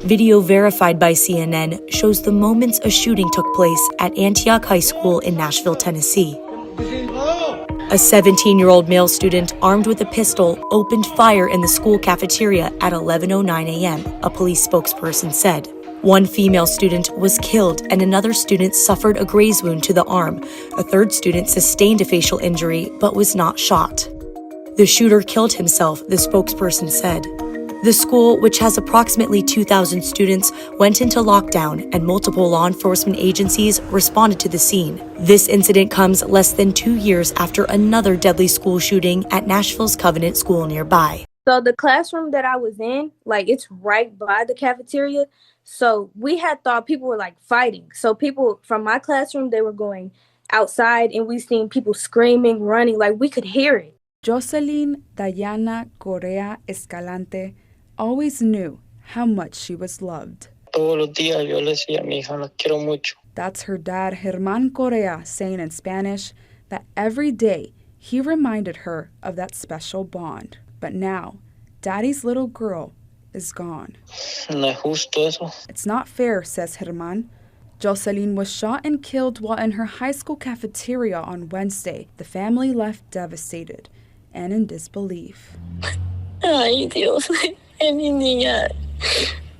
Video verified by CNN shows the moments a shooting took place at Antioch High School in Nashville, Tennessee. A 17-year-old male student armed with a pistol opened fire in the school cafeteria at 11:09 a.m., a police spokesperson said. One female student was killed and another student suffered a graze wound to the arm. A third student sustained a facial injury but was not shot. The shooter killed himself, the spokesperson said. The school, which has approximately 2,000 students, went into lockdown and multiple law enforcement agencies responded to the scene. This incident comes less than 2 years after another deadly school shooting at Nashville's Covenant School nearby. So the classroom that I was in, it's right by the cafeteria. So we had thought people were fighting. So people from my classroom, they were going outside and we seen people screaming, running, we could hear it. Jocelyn Dayana Correa Escalante always knew how much she was loved. That's her dad, Germán Correa, saying in Spanish that every day he reminded her of that special bond. But now, Daddy's little girl is gone. It's not fair, says Germán. Jocelyn was shot and killed while in her high school cafeteria on Wednesday. The family left devastated and in disbelief. Ay, Dios. Mi niña.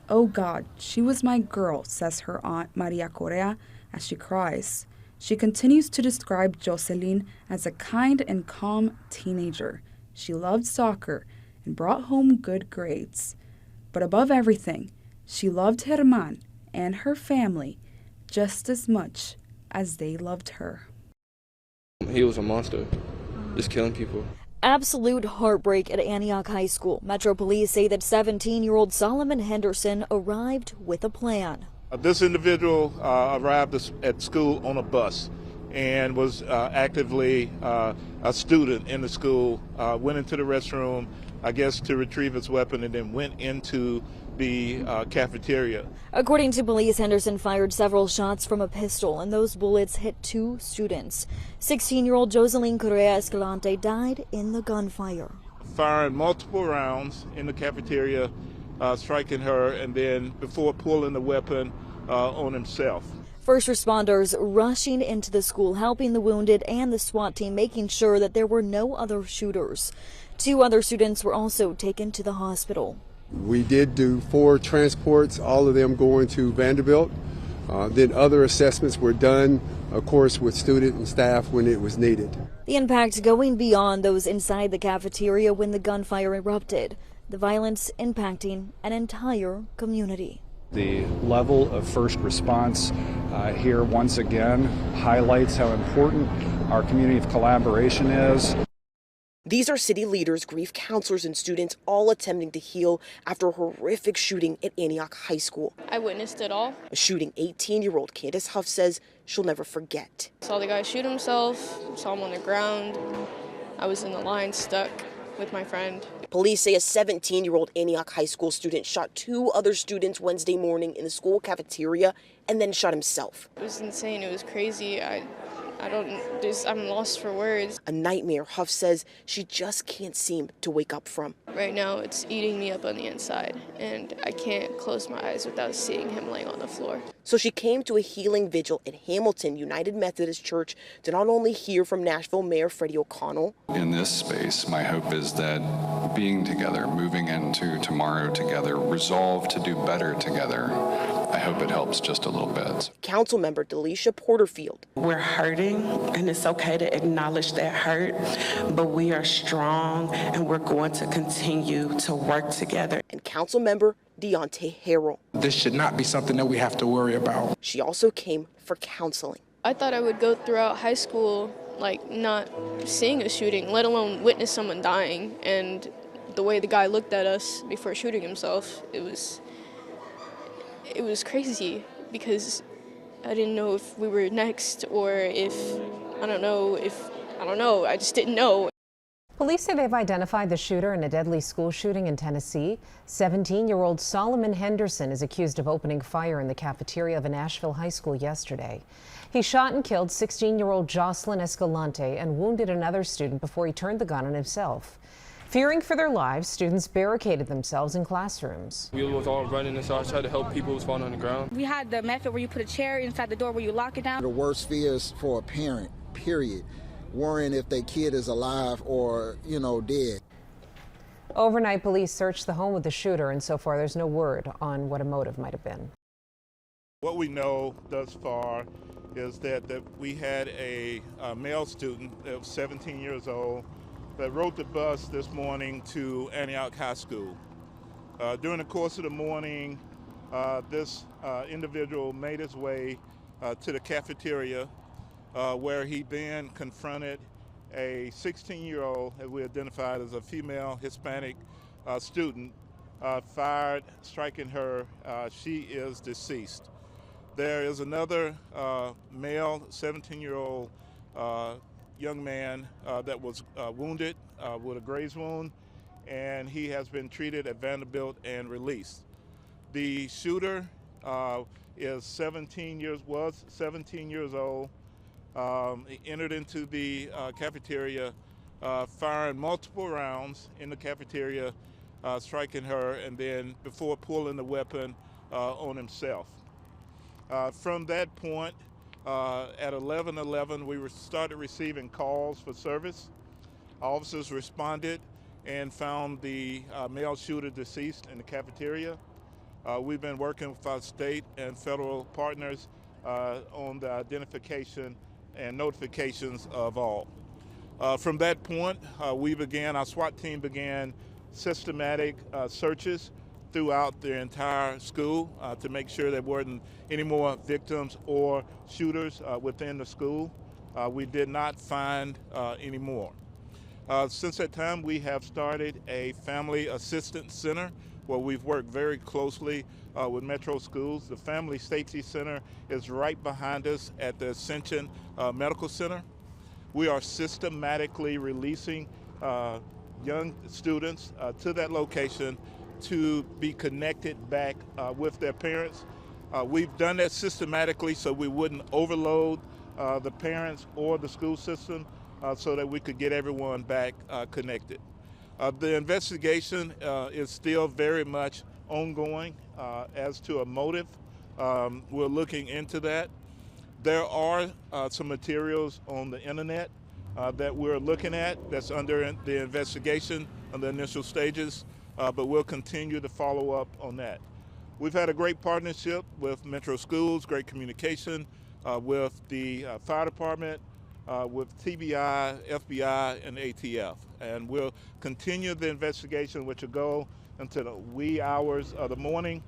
Oh God, she was my girl, says her aunt Maria Correa as she cries. She continues to describe Jocelyn as a kind and calm teenager. She loved soccer and brought home good grades. But above everything, she loved Germán and her family just as much as they loved her. He was a monster, just killing people. Absolute heartbreak at Antioch High School. Metro Police say that 17-year-old Solomon Henderson arrived with a plan. This individual arrived at school on a bus and was actively a student in the school, went into the restroom, I guess, to retrieve his weapon, and then went into the cafeteria. According to police, Henderson fired several shots from a pistol, and those bullets hit 2 students. 16-year-old Jocelyn Correa Escalante died in the gunfire. Firing multiple rounds in the cafeteria, striking her, and then before pulling the weapon on himself. First responders rushing into the school, helping the wounded and the SWAT team, making sure that there were no other shooters. 2 other students were also taken to the hospital. We did do 4 transports, all of them going to Vanderbilt. Then other assessments were done, of course, with student and staff when it was needed. The impact going beyond those inside the cafeteria when the gunfire erupted. The violence impacting an entire community. The level of first response here once again highlights how important our community of collaboration is. These are city leaders, grief counselors, and students all attempting to heal after a horrific shooting at Antioch High School. I witnessed it all. A shooting 18-year-old Candace Huff says she'll never forget. Saw the guy shoot himself, saw him on the ground. I was in the line stuck with my friend. Police say a 17-year-old Antioch High School student shot 2 other students Wednesday morning in the school cafeteria and then shot himself. It was insane. It was crazy. I'm lost for words. A nightmare, Huff says she just can't seem to wake up from. Right now, it's eating me up on the inside, and I can't close my eyes without seeing him laying on the floor. So she came to a healing vigil at Hamilton United Methodist Church to not only hear from Nashville Mayor Freddie O'Connell. In this space, my hope is that being together, moving into tomorrow together, resolve to do better together, I hope it helps just a little bit. Council member Delisha Porterfield. We're hurting, and it's okay to acknowledge that hurt, but we are strong, and we're going to continue to work together. And Council member Deontay Harrell. This should not be something that we have to worry about. She also came for counseling. I thought I would go throughout high school, not seeing a shooting, let alone witness someone dying. And the way the guy looked at us before shooting himself, it was crazy because I didn't know if we were next or I don't know, I just didn't know. Police say they've identified the shooter in a deadly school shooting in Tennessee. 17-year-old Solomon Henderson is accused of opening fire in the cafeteria of a Nashville high school yesterday. He shot and killed 16-year-old Jocelyn Escalante and wounded another student before he turned the gun on himself. Fearing for their lives, students barricaded themselves in classrooms. We was all running, and so I tried to help people who was falling on the ground. We had the method where you put a chair inside the door where you lock it down. The worst fear is for a parent, period, worrying if their kid is alive or, dead. Overnight, police searched the home of the shooter, and so far there's no word on what a motive might have been. What we know thus far is that we had a male student that was 17 years old that rode the bus this morning to Antioch High School. During the course of the morning, this individual made his way to the cafeteria where he then confronted a 16-year-old, as we identified as a female Hispanic student, fired, striking her. She is deceased. There is another male 17-year-old young man that was wounded with a graze wound, and he has been treated at Vanderbilt and released. The shooter was 17 years old. He entered into the cafeteria, firing multiple rounds in the cafeteria, striking her, and then before pulling the weapon on himself. From that point, at 11:11, we started receiving calls for service. Officers responded and found the male shooter deceased in the cafeteria. We've been working with our state and federal partners on the identification and notifications of all. From that point, our SWAT team began systematic searches throughout the entire school to make sure there weren't any more victims or shooters within the school. We did not find any more. Since that time, we have started a family assistance center where we've worked very closely with Metro Schools. The Family Safety Center is right behind us at the Ascension Medical Center. We are systematically releasing young students to that location to be connected back with their parents. We've done that systematically so we wouldn't overload the parents or the school system so that we could get everyone back connected. The investigation is still very much ongoing as to a motive. We're looking into that. There are some materials on the internet that we're looking at that's under the investigation on the initial stages, but we'll continue to follow up on that. We've had a great partnership with Metro Schools, great communication with the fire department, with TBI, FBI, and ATF. And we'll continue the investigation, which will go until the wee hours of the morning.